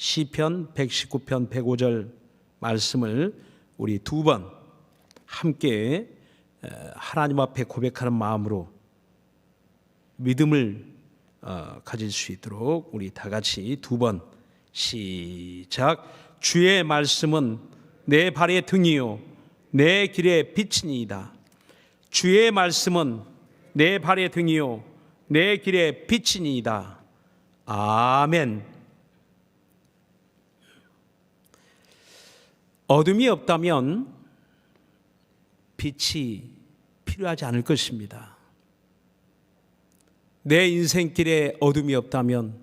시편 119편 105절 말씀을 우리 두 번 함께 하나님 앞에 고백하는 마음으로 믿음을 가질 수 있도록 우리 다 같이 두 번 시작. 주의 말씀은 내 발의 등이요 내 길의 빛이니이다. 주의 말씀은 내 발의 등이요 내 길의 빛이니이다. 아멘. 어둠이 없다면 빛이 필요하지 않을 것입니다. 내 인생길에 어둠이 없다면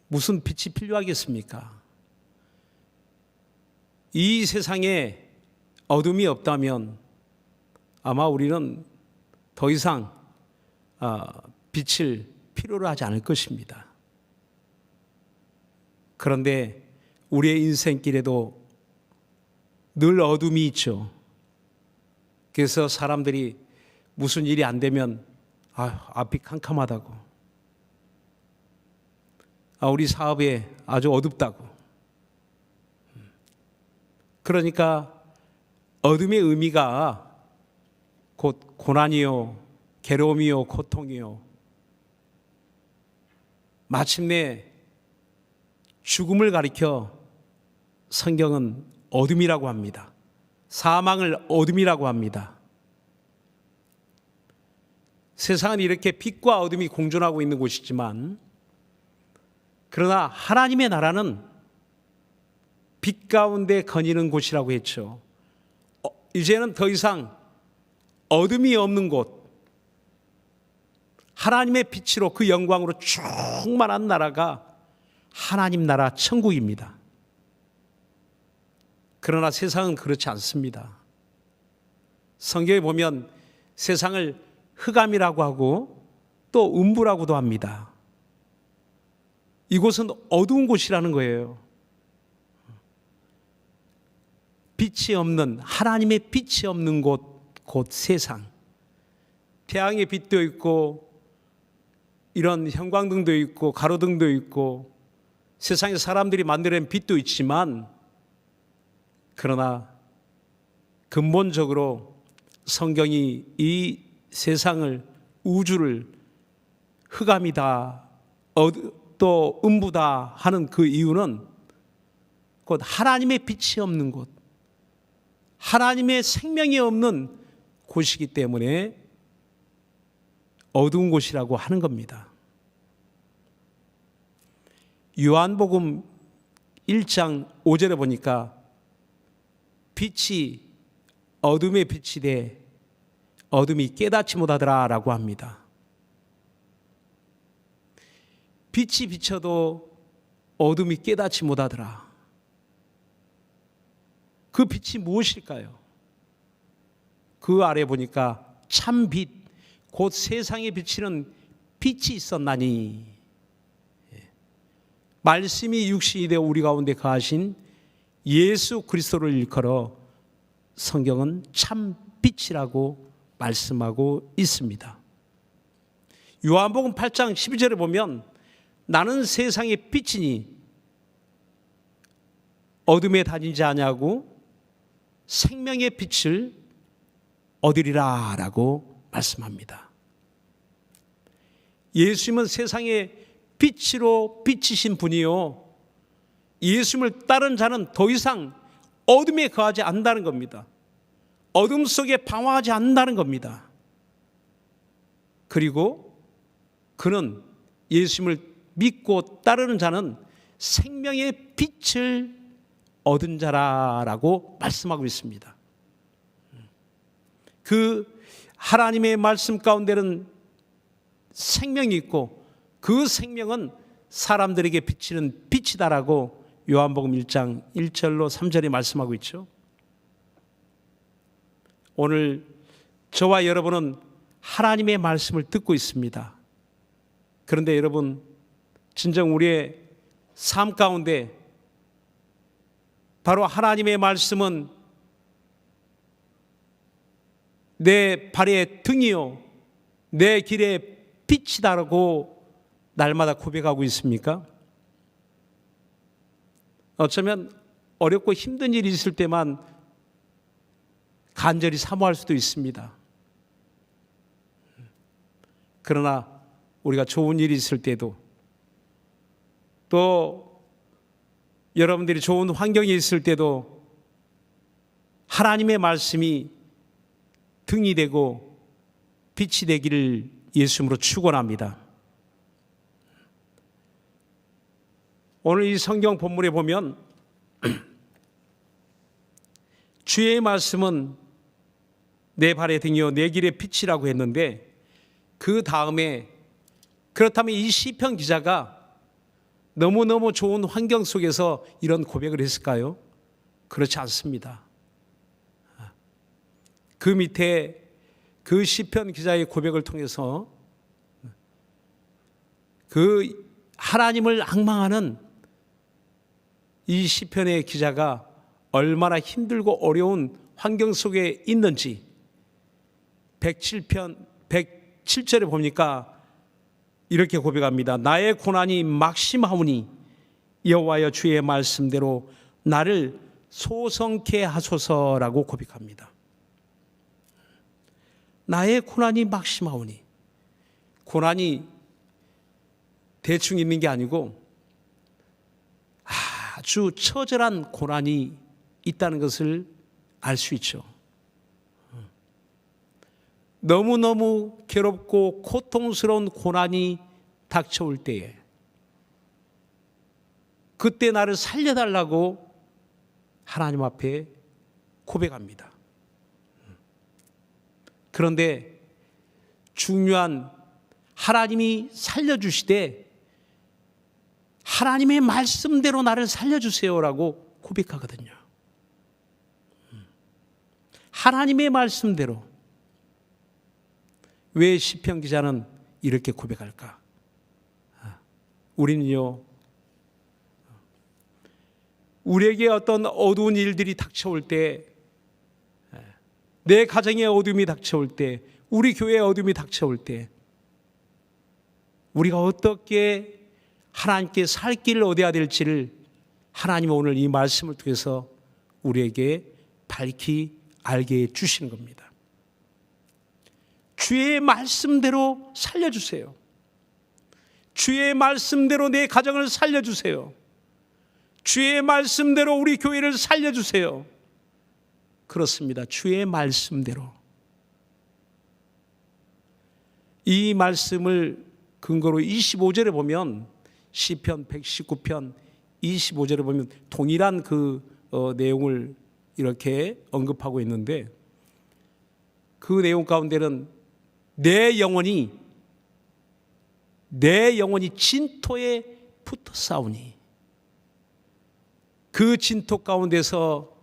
무슨 빛이 필요하겠습니까? 이 세상에 어둠이 없다면 아마 우리는 더 이상 빛을 필요로 하지 않을 것입니다. 그런데 우리의 인생길에도 늘 어둠이 있죠. 그래서 사람들이 무슨 일이 안 되면 앞이 캄캄하다고, 우리 사업에 아주 어둡다고. 그러니까 어둠의 의미가 곧 고난이요 괴로움이요 고통이요 마침내 죽음을 가리켜 성경은 어둠이라고 합니다. 사망을 어둠이라고 합니다. 세상은 이렇게 빛과 어둠이 공존하고 있는 곳이지만, 그러나 하나님의 나라는 빛 가운데 거니는 곳이라고 했죠. 이제는 더 이상 어둠이 없는 곳, 하나님의 빛으로 그 영광으로 충만한 나라가 하나님 나라 천국입니다. 그러나 세상은 그렇지 않습니다. 성경에 보면 세상을 흑암이라고 하고 또 음부라고도 합니다. 이곳은 어두운 곳이라는 거예요. 빛이 없는, 하나님의 빛이 없는 곳, 곧 세상. 태양의 빛도 있고 이런 형광등도 있고 가로등도 있고 세상에 사람들이 만들어낸 빛도 있지만, 그러나 근본적으로 성경이 이 세상을, 우주를 흑암이다 또 음부다 하는 그 이유는 곧 하나님의 빛이 없는 곳, 하나님의 생명이 없는 곳이기 때문에 어두운 곳이라고 하는 겁니다. 요한복음 1장 5절에 보니까 빛이 어둠의 빛이 돼 어둠이 깨닫지 못하더라 라고 합니다. 빛이 비쳐도 어둠이 깨닫지 못하더라. 그 빛이 무엇일까요? 그 아래 보니까 참 빛, 곧 세상에 비치는 빛이 있었나니, 말씀이 육신이 되어 우리 가운데 거하신 예수 그리스도를 일컬어 성경은 참 빛이라고 말씀하고 있습니다. 요한복음 8장 12절에 보면 나는 세상의 빛이니 어둠에 다니지 아니하고 생명의 빛을 얻으리라 라고 말씀합니다. 예수님은 세상의 빛으로 비치신 분이요, 예수님을 따른 자는 더 이상 어둠에 거하지 않는다는 겁니다. 어둠 속에 방황하지 않는다는 겁니다. 그리고 그는, 예수님을 믿고 따르는 자는 생명의 빛을 얻은 자라고 말씀하고 있습니다. 그 하나님의 말씀 가운데는 생명이 있고 그 생명은 사람들에게 비치는 빛이다라고 요한복음 1장 1절로 3절에 말씀하고 있죠. 오늘 저와 여러분은 하나님의 말씀을 듣고 있습니다. 그런데 여러분, 진정 우리의 삶 가운데 바로 하나님의 말씀은 내 발의 등이요 내 길의 빛이다라고 날마다 고백하고 있습니까? 어쩌면 어렵고 힘든 일이 있을 때만 간절히 사모할 수도 있습니다. 그러나 우리가 좋은 일이 있을 때도, 또 여러분들이 좋은 환경이 있을 때도 하나님의 말씀이 등이 되고 빛이 되기를 예수님으로 축원합니다. 오늘 이 성경 본문에 보면 주의 말씀은 내 발의 등이요 내 길의 빛이라고 했는데, 그 다음에 그렇다면 이 시편 기자가 너무너무 좋은 환경 속에서 이런 고백을 했을까요? 그렇지 않습니다. 그 밑에 그 시편 기자의 고백을 통해서 그 하나님을 앙망하는 이 시편의 기자가 얼마나 힘들고 어려운 환경 속에 있는지 107편 107절에 보니까 이렇게 고백합니다. 나의 고난이 막심하오니 여호와여 주의 말씀대로 나를 소성케 하소서라고 고백합니다. 나의 고난이 막심하오니, 고난이 대충 있는 게 아니고 아주 처절한 고난이 있다는 것을 알 수 있죠. 너무너무 괴롭고 고통스러운 고난이 닥쳐올 때에 그때 나를 살려달라고 하나님 앞에 고백합니다. 그런데 중요한, 하나님이 살려주시되 하나님의 말씀대로 나를 살려주세요라고 고백하거든요. 하나님의 말씀대로. 왜 시편 기자는 이렇게 고백할까? 우리는요, 우리에게 어떤 어두운 일들이 닥쳐올 때, 내 가정의 어둠이 닥쳐올 때, 우리 교회의 어둠이 닥쳐올 때, 우리가 어떻게 하나님께 살 길을 얻어야 될지를 하나님은 오늘 이 말씀을 통해서 우리에게 밝히 알게 해 주시는 겁니다. 주의 말씀대로 살려주세요. 주의 말씀대로 내 가정을 살려주세요. 주의 말씀대로 우리 교회를 살려주세요. 그렇습니다. 주의 말씀대로. 이 말씀을 근거로 25절에 보면, 시편 119편 25절에 보면 동일한 그 내용을 이렇게 언급하고 있는데, 그 내용 가운데는 내 영혼이 진토에 붙어 싸우니 그 진토 가운데서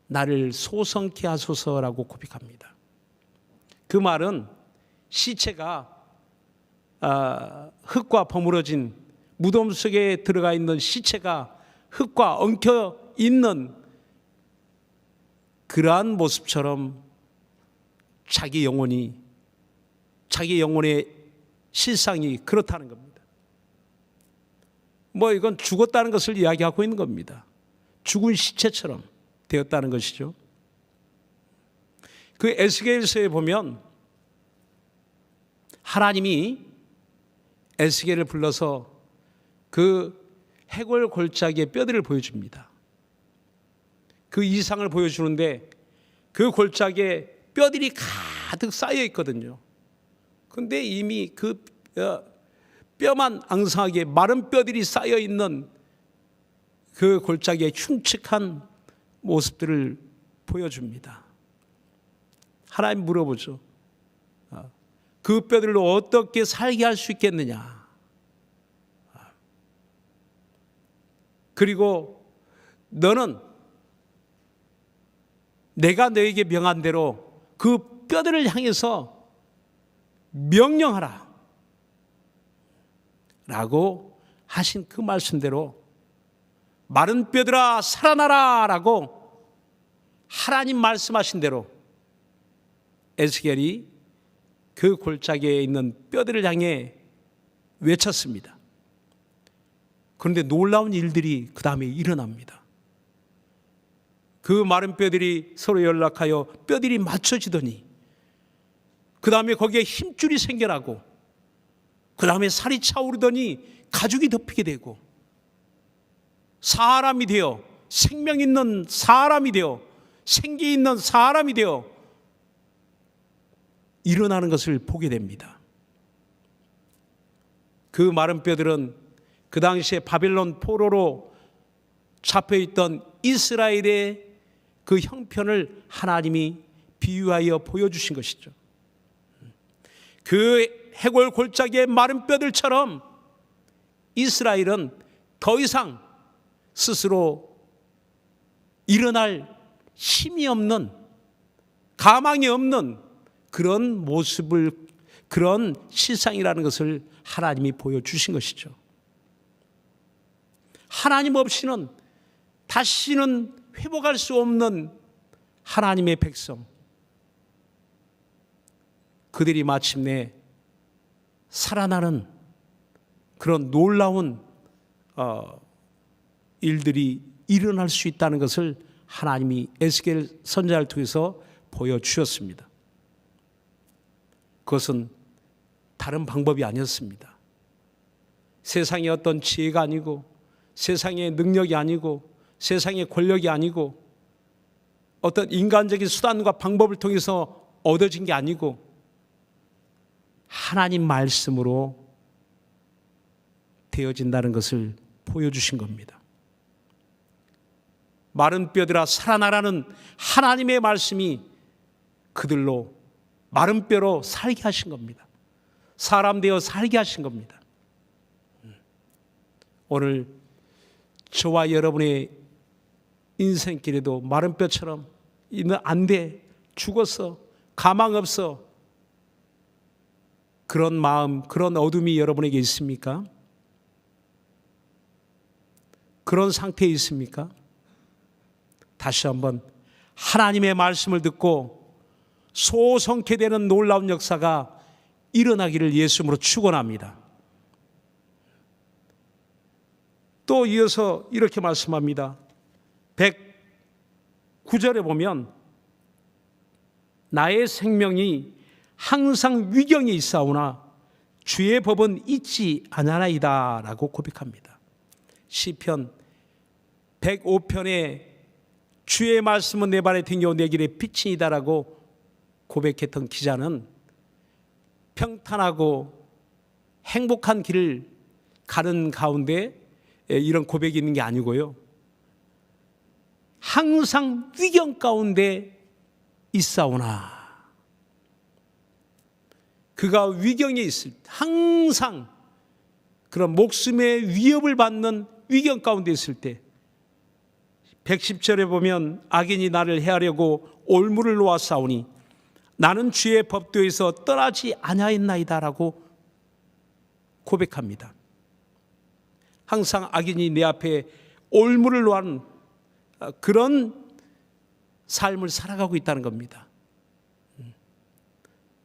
나를 소성케 하소서라고 고백합니다. 그 말은 시체가 흙과 버무러진 무덤 속에 들어가 있는 시체가 흙과 엉켜 있는 그러한 모습처럼 자기 영혼의 실상이 그렇다는 겁니다. 이건 죽었다는 것을 이야기하고 있는 겁니다. 죽은 시체처럼 되었다는 것이죠. 그 에스겔서에 보면 하나님이 에스겔을 불러서 그 해골 골짜기의 뼈들을 보여줍니다. 그 이상을 보여주는데 그 골짜기에 뼈들이 가득 쌓여 있거든요. 그런데 이미 그 뼈만 앙상하게 마른 뼈들이 쌓여 있는 그 골짜기의 흉측한 모습들을 보여줍니다. 하나님 물어보죠. 그 뼈들로 어떻게 살게 할 수 있겠느냐? 그리고 너는 내가 너에게 명한 대로 그 뼈들을 향해서 명령하라 라고 하신 그 말씀대로 마른 뼈들아 살아나라 라고 하나님 말씀하신 대로 에스겔이 그 골짜기에 있는 뼈들을 향해 외쳤습니다. 그런데 놀라운 일들이 그 다음에 일어납니다. 그 마른 뼈들이 서로 연락하여 뼈들이 맞춰지더니 그 다음에 거기에 힘줄이 생겨나고 그 다음에 살이 차오르더니 가죽이 덮이게 되고 사람이 되어 생명 있는 사람이 되어 생기 있는 사람이 되어 일어나는 것을 보게 됩니다. 그 마른 뼈들은 그 당시에 바벨론 포로로 잡혀있던 이스라엘의 그 형편을 하나님이 비유하여 보여주신 것이죠. 그 해골 골짜기의 마른 뼈들처럼 이스라엘은 더 이상 스스로 일어날 힘이 없는, 가망이 없는 그런 모습을, 그런 실상이라는 것을 하나님이 보여주신 것이죠. 하나님 없이는 다시는 회복할 수 없는 하나님의 백성, 그들이 마침내 살아나는 그런 놀라운 일들이 일어날 수 있다는 것을 하나님이 에스겔 선지자를 통해서 보여주셨습니다. 그것은 다른 방법이 아니었습니다. 세상의 어떤 지혜가 아니고 세상의 능력이 아니고 세상의 권력이 아니고 어떤 인간적인 수단과 방법을 통해서 얻어진 게 아니고 하나님 말씀으로 되어진다는 것을 보여주신 겁니다. 마른 뼈들아 살아나라는 하나님의 말씀이 그들로 마른 뼈로 살게 하신 겁니다. 사람 되어 살게 하신 겁니다. 오늘 저와 여러분의 인생길에도 마른 뼈처럼 안 돼, 죽었어, 가망 없어, 그런 마음, 그런 어둠이 여러분에게 있습니까? 그런 상태에 있습니까? 다시 한번 하나님의 말씀을 듣고 소성케 되는 놀라운 역사가 일어나기를 예수님으로 축원합니다. 또 이어서 이렇게 말씀합니다. 109절에 보면 나의 생명이 항상 위경에 있사오나 주의 법은 잊지 아니하나이다 라고 고백합니다. 시편 105편에 주의 말씀은 내 발에 등겨 내 길에 빛이다 라고 고백했던 기자는 평탄하고 행복한 길을 가는 가운데 이런 고백이 있는 게 아니고요, 항상 위경 가운데 있사오나, 그가 위경에 있을 때, 항상 그런 목숨의 위협을 받는 위경 가운데 있을 때, 110절에 보면 악인이 나를 해하려고 올무를 놓았사오니 나는 주의 법도에서 떠나지 아니하였나이다 라고 고백합니다. 항상 악인이 내 앞에 올무를 놓은 그런 삶을 살아가고 있다는 겁니다.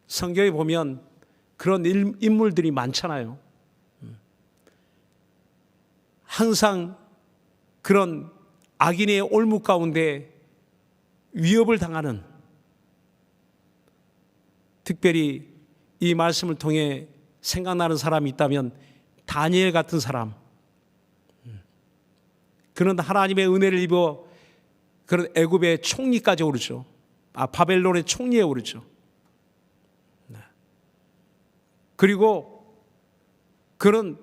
성경에 보면 그런 인물들이 많잖아요. 항상 그런 악인의 올무 가운데 위협을 당하는, 특별히 이 말씀을 통해 생각나는 사람이 있다면 다니엘 같은 사람, 그는 하나님의 은혜를 입어 그런 애굽의 총리까지 오르죠. 바벨론의 총리에 오르죠. 그리고 그런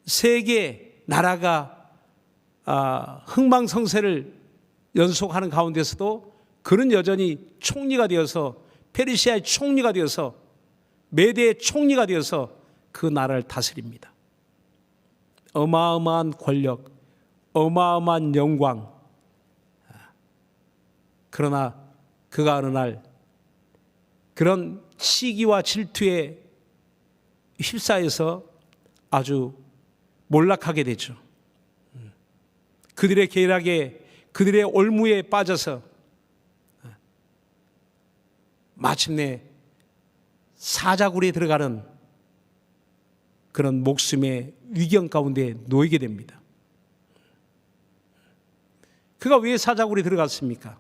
세계 나라가 흥망성쇠를 연속하는 가운데서도 그는 여전히 총리가 되어서, 페르시아의 총리가 되어서, 메대의 총리가 되어서 그 나라를 다스립니다. 어마어마한 권력, 어마어마한 영광. 그러나 그가 어느 날 그런 시기와 질투에 휩싸여서 아주 몰락하게 되죠. 그들의 계략에, 그들의 올무에 빠져서 마침내 사자굴에 들어가는 그런 목숨의 위경 가운데 놓이게 됩니다. 그가 왜 사자굴에 들어갔습니까?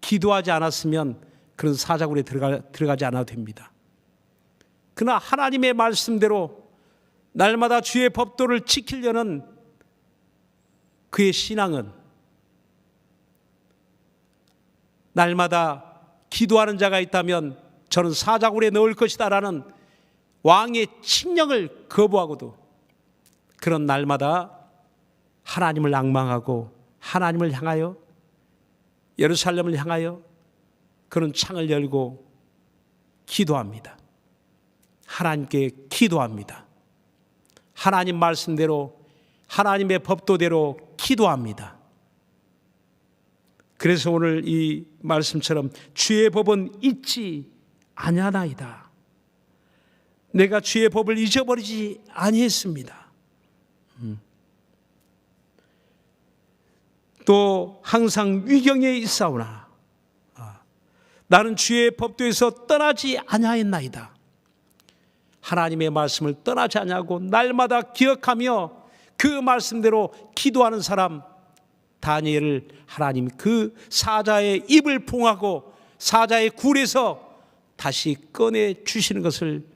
기도하지 않았으면 그런 사자굴에 들어가지 않아도 됩니다. 그러나 하나님의 말씀대로 날마다 주의 법도를 지키려는 그의 신앙은 날마다 기도하는 자가 있다면 저는 사자굴에 넣을 것이다 라는 왕의 칙령을 거부하고도 그런 날마다 하나님을 앙망하고 하나님을 향하여 예루살렘을 향하여 그런 창을 열고 기도합니다. 하나님께 기도합니다. 하나님 말씀대로 하나님의 법도대로 기도합니다. 그래서 오늘 이 말씀처럼 주의 법은 잊지 아니하나이다. 내가 주의 법을 잊어버리지 아니했습니다. 또 항상 위경에 있사오나 나는 주의 법도에서 떠나지 아니하였나이다. 하나님의 말씀을 떠나지 아니하고 날마다 기억하며 그 말씀대로 기도하는 사람 다니엘을 하나님 그 사자의 입을 봉하고 사자의 굴에서 다시 꺼내 주시는 것을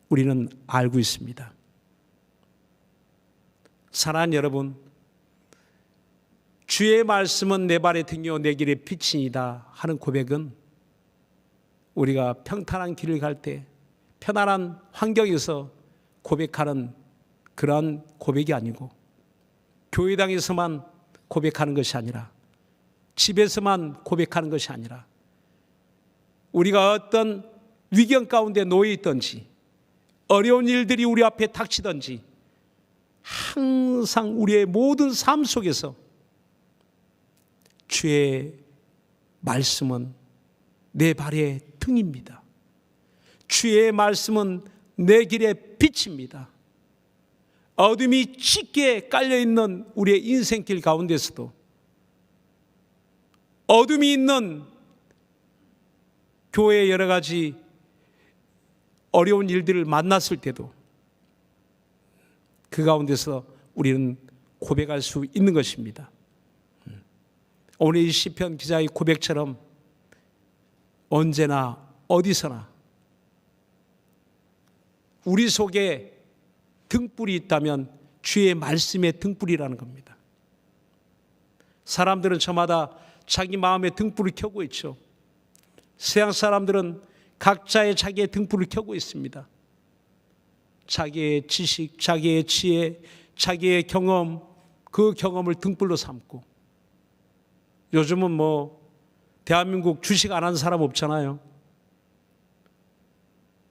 우리는 알고 있습니다. 사랑하는 여러분, 주의 말씀은 내 발의 등이요 내 길의 빛이니이다 하는 고백은 우리가 평탄한 길을 갈 때 편안한 환경에서 고백하는 그러한 고백이 아니고 교회당에서만 고백하는 것이 아니라 집에서만 고백하는 것이 아니라 우리가 어떤 위경 가운데 놓여 있든지 어려운 일들이 우리 앞에 닥치든지 항상 우리의 모든 삶 속에서 주의 말씀은 내 발의 등입니다. 주의 말씀은 내 길의 빛입니다. 어둠이 짙게 깔려있는 우리의 인생길 가운데서도 어둠이 있는 교회의 여러 가지 어려운 일들을 만났을 때도 그 가운데서 우리는 고백할 수 있는 것입니다. 오늘 이 시편 기자의 고백처럼 언제나 어디서나 우리 속에 등불이 있다면 주의 말씀의 등불이라는 겁니다. 사람들은 저마다 자기 마음의 등불을 켜고 있죠. 세상 사람들은 각자의 자기의 등불을 켜고 있습니다. 자기의 지식, 자기의 지혜, 자기의 경험, 그 경험을 등불로 삼고 요즘은 대한민국 주식 안 하는 사람 없잖아요.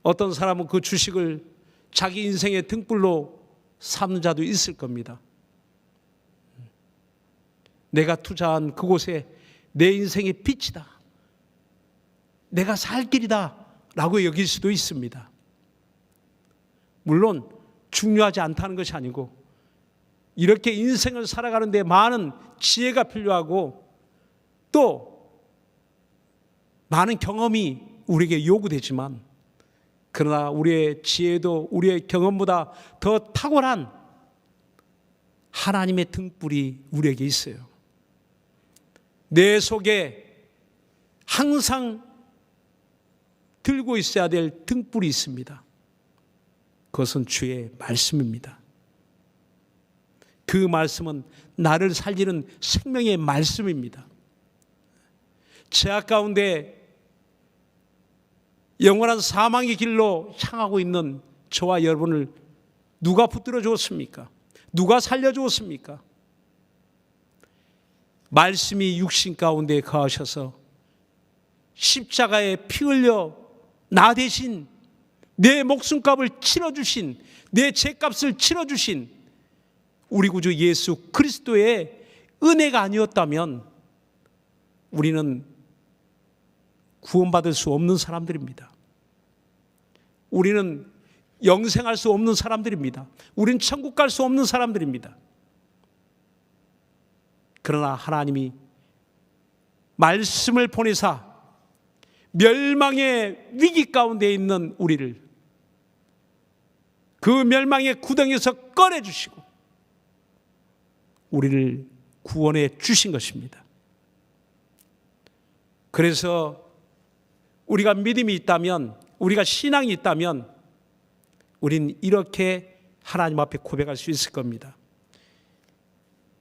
어떤 사람은 그 주식을 자기 인생의 등불로 삼는 자도 있을 겁니다. 내가 투자한 그곳에 내 인생의 빛이다. 내가 살 길이다. 라고 여길 수도 있습니다. 물론 중요하지 않다는 것이 아니고 이렇게 인생을 살아가는데 많은 지혜가 필요하고 또 많은 경험이 우리에게 요구되지만 그러나 우리의 지혜도 우리의 경험보다 더 탁월한 하나님의 등불이 우리에게 있어요. 내 속에 항상 들고 있어야 될 등불이 있습니다. 그것은 주의 말씀입니다. 그 말씀은 나를 살리는 생명의 말씀입니다. 죄악 가운데 영원한 사망의 길로 향하고 있는 저와 여러분을 누가 붙들어 주었습니까? 누가 살려 주었습니까? 말씀이 육신 가운데 거하셔서 십자가에 피 흘려 나 대신 내 목숨값을 치러주신, 내 죄값을 치러주신 우리 구주 예수 그리스도의 은혜가 아니었다면 우리는 구원받을 수 없는 사람들입니다. 우리는 영생할 수 없는 사람들입니다. 우리는 천국 갈 수 없는 사람들입니다. 그러나 하나님이 말씀을 보내사 멸망의 위기 가운데 있는 우리를 그 멸망의 구덩이에서 꺼내주시고 우리를 구원해 주신 것입니다. 그래서 우리가 믿음이 있다면, 우리가 신앙이 있다면 우린 이렇게 하나님 앞에 고백할 수 있을 겁니다.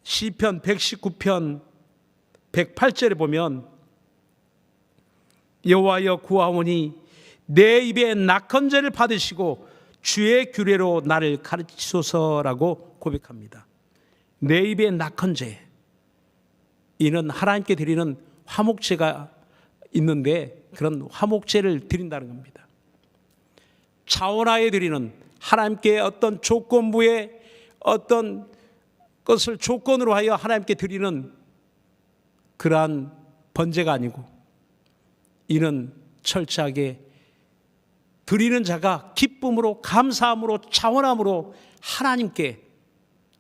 시편 119편 108절에 보면 여호와여 구하오니 내 입에 낙헌죄를 받으시고 주의 규례로 나를 가르치소서라고 고백합니다. 내 입에 낙헌죄, 이는 하나님께 드리는 화목제가 있는데 그런 화목제를 드린다는 겁니다. 차원하에 드리는, 하나님께 어떤 조건부의 어떤 것을 조건으로 하여 하나님께 드리는 그러한 번제가 아니고, 이는 철저하게 드리는 자가 기쁨으로, 감사함으로, 차원함으로 하나님께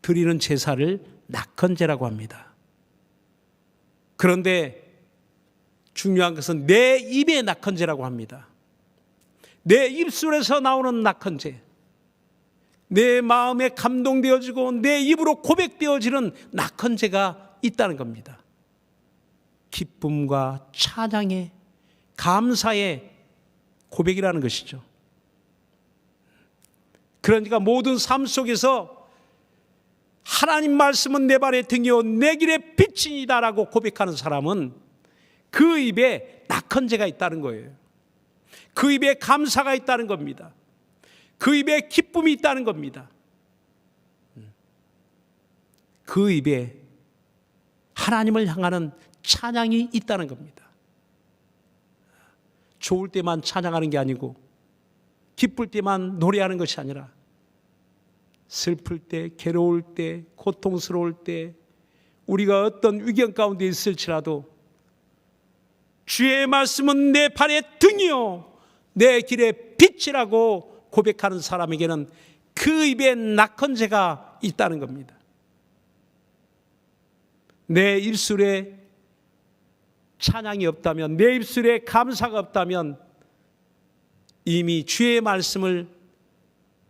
드리는 제사를 낙헌제라고 합니다. 그런데 중요한 것은 내 입의 낙헌제라고 합니다. 내 입술에서 나오는 낙헌제, 내 마음에 감동되어지고 내 입으로 고백되어지는 낙헌제가 있다는 겁니다. 기쁨과 찬양의, 감사의 고백이라는 것이죠. 그러니까 모든 삶 속에서 하나님 말씀은 내 발의 등이요 내 길의 빛이니다라고 고백하는 사람은 그 입에 낙헌제가 있다는 거예요. 그 입에 감사가 있다는 겁니다. 그 입에 기쁨이 있다는 겁니다. 그 입에 하나님을 향하는 찬양이 있다는 겁니다. 좋을 때만 찬양하는 게 아니고, 기쁠 때만 노래하는 것이 아니라, 슬플 때, 괴로울 때, 고통스러울 때, 우리가 어떤 위경 가운데 있을지라도 주의 말씀은 내 발의 등이요 내 길의 빛이라고 고백하는 사람에게는 그 입에 낙헌제가 있다는 겁니다. 내 입술에 찬양이 없다면, 내 입술에 감사가 없다면 이미 주의 말씀을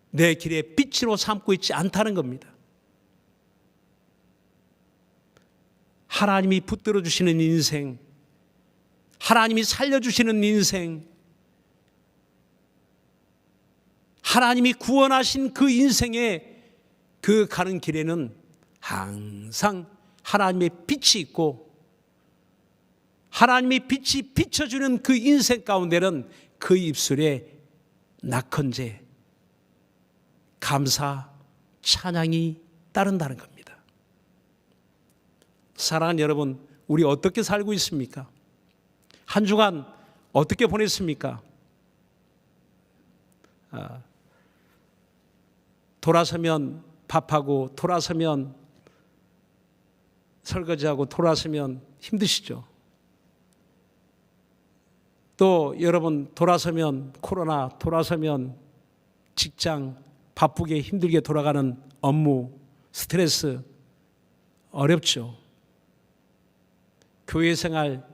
내 길의 빛으로 삼고 있지 않다는 겁니다. 하나님이 붙들어 주시는 인생, 하나님이 살려주시는 인생, 하나님이 구원하신 그 인생의 그 가는 길에는 항상 하나님의 빛이 있고, 하나님의 빛이 비춰주는 그 인생 가운데는 그 입술에 낙헌제, 감사, 찬양이 따른다는 겁니다. 사랑하는 여러분, 우리 어떻게 살고 있습니까? 한 주간 어떻게 보냈습니까? 돌아서면 밥하고, 돌아서면 설거지하고, 돌아서면 힘드시죠? 또 여러분 돌아서면 코로나, 돌아서면 직장 바쁘게 힘들게 돌아가는 업무, 스트레스 어렵죠. 교회 생활,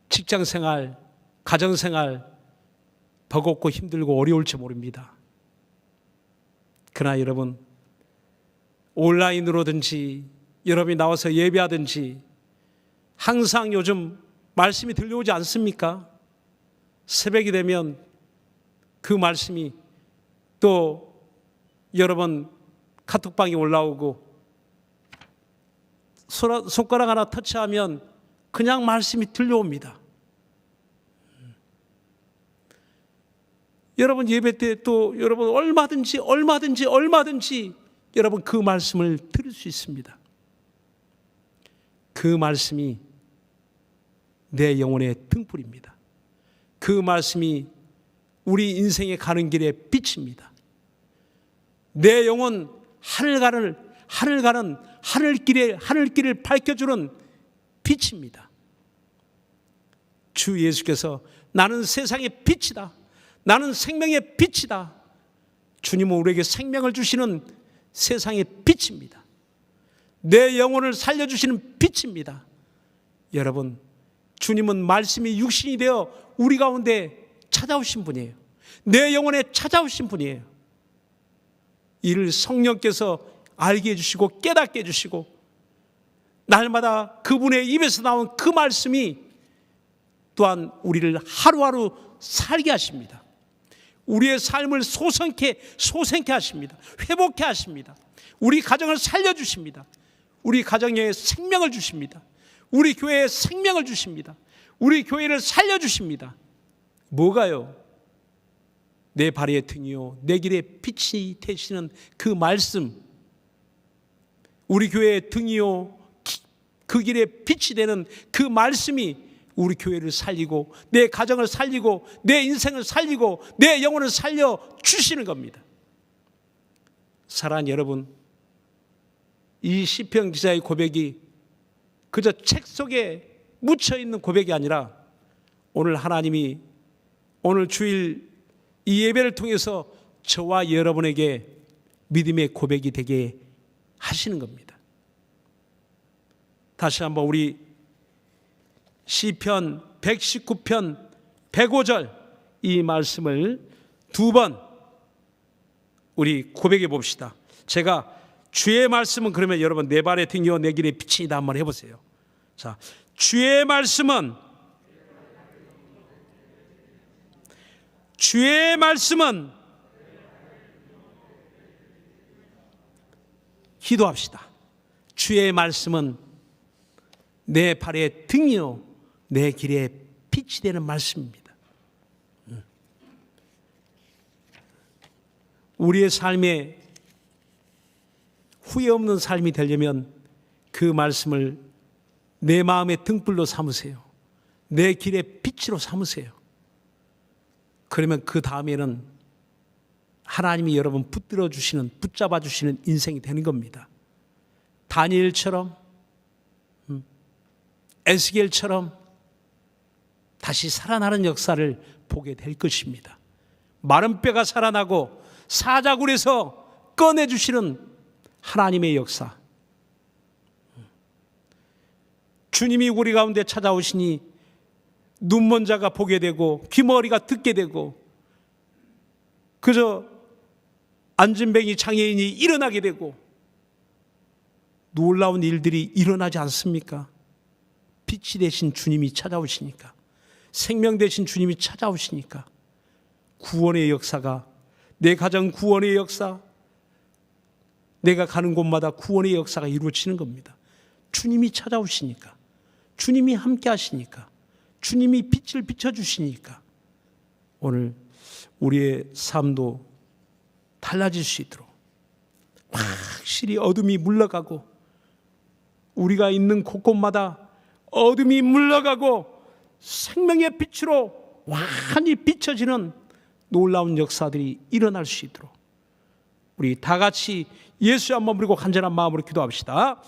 직장 생활, 가정 생활 버겁고 힘들고 어려울지 모릅니다. 그러나 여러분, 온라인으로든지 여러분이 나와서 예배하든지 항상 요즘 말씀이 들려오지 않습니까? 새벽이 되면 그 말씀이 또 여러분 카톡방에 올라오고, 손가락 하나 터치하면 그냥 말씀이 들려옵니다. 여러분 예배 때 또 여러분 얼마든지 여러분 그 말씀을 들을 수 있습니다. 그 말씀이 내 영혼의 등불입니다. 그 말씀이 우리 인생에 가는 길의 빛입니다. 내 영혼 하늘길을 밝혀주는 빛입니다. 주 예수께서 나는 세상의 빛이다, 나는 생명의 빛이다. 주님은 우리에게 생명을 주시는 세상의 빛입니다. 내 영혼을 살려주시는 빛입니다. 여러분, 주님은 말씀이 육신이 되어 우리 가운데 찾아오신 분이에요. 내 영혼에 찾아오신 분이에요. 이를 성령께서 알게 해주시고 깨닫게 해주시고 날마다 그분의 입에서 나온 그 말씀이 또한 우리를 하루하루 살게 하십니다. 우리의 삶을 소생케 하십니다. 회복케 하십니다. 우리 가정을 살려주십니다. 우리 가정에 생명을 주십니다. 우리 교회에 생명을 주십니다. 우리 교회를 살려주십니다. 뭐가요? 내 발의 등이요 내 길의 빛이 되시는 그 말씀, 우리 교회의 등이요 그 길의 빛이 되는 그 말씀이 우리 교회를 살리고 내 가정을 살리고 내 인생을 살리고 내 영혼을 살려주시는 겁니다. 사랑하는 여러분, 이 시편 기자의 고백이 그저 책 속에 묻혀있는 고백이 아니라 오늘 하나님이 오늘 주일 이 예배를 통해서 저와 여러분에게 믿음의 고백이 되게 하시는 겁니다. 다시 한번 우리 시편 119편 105절 이 말씀을 두 번 우리 고백해 봅시다. 제가 주의 말씀은 그러면 여러분 내 발의 등이요 내 길의 빛이다 한번 해보세요. 자, 주의 말씀은 기도합시다. 주의 말씀은 내 발의 등이요 내 길의 빛이 되는 말씀입니다. 우리의 삶에 후회 없는 삶이 되려면 그 말씀을 내 마음의 등불로 삼으세요. 내 길의 빛으로 삼으세요. 그러면 그 다음에는 하나님이 여러분 붙들어 주시는, 붙잡아 주시는 인생이 되는 겁니다. 다니엘처럼, 에스겔처럼 다시 살아나는 역사를 보게 될 것입니다. 마른 뼈가 살아나고 사자굴에서 꺼내주시는 하나님의 역사. 주님이 우리 가운데 찾아오시니 눈먼 자가 보게 되고 귀머리가 듣게 되고 그저 안진뱅이 장애인이 일어나게 되고 놀라운 일들이 일어나지 않습니까? 빛이 되신 주님이 찾아오시니까, 생명 되신 주님이 찾아오시니까 구원의 역사가, 내 가정 구원의 역사, 내가 가는 곳마다 구원의 역사가 이루어지는 겁니다. 주님이 찾아오시니까, 주님이 함께 하시니까, 주님이 빛을 비춰주시니까 오늘 우리의 삶도 달라질 수 있도록 확실히 어둠이 물러가고 우리가 있는 곳곳마다 어둠이 물러가고 생명의 빛으로 완전히 비춰지는 놀라운 역사들이 일어날 수 있도록 우리 다 같이 예수 한번 부르고 간절한 마음으로 기도합시다.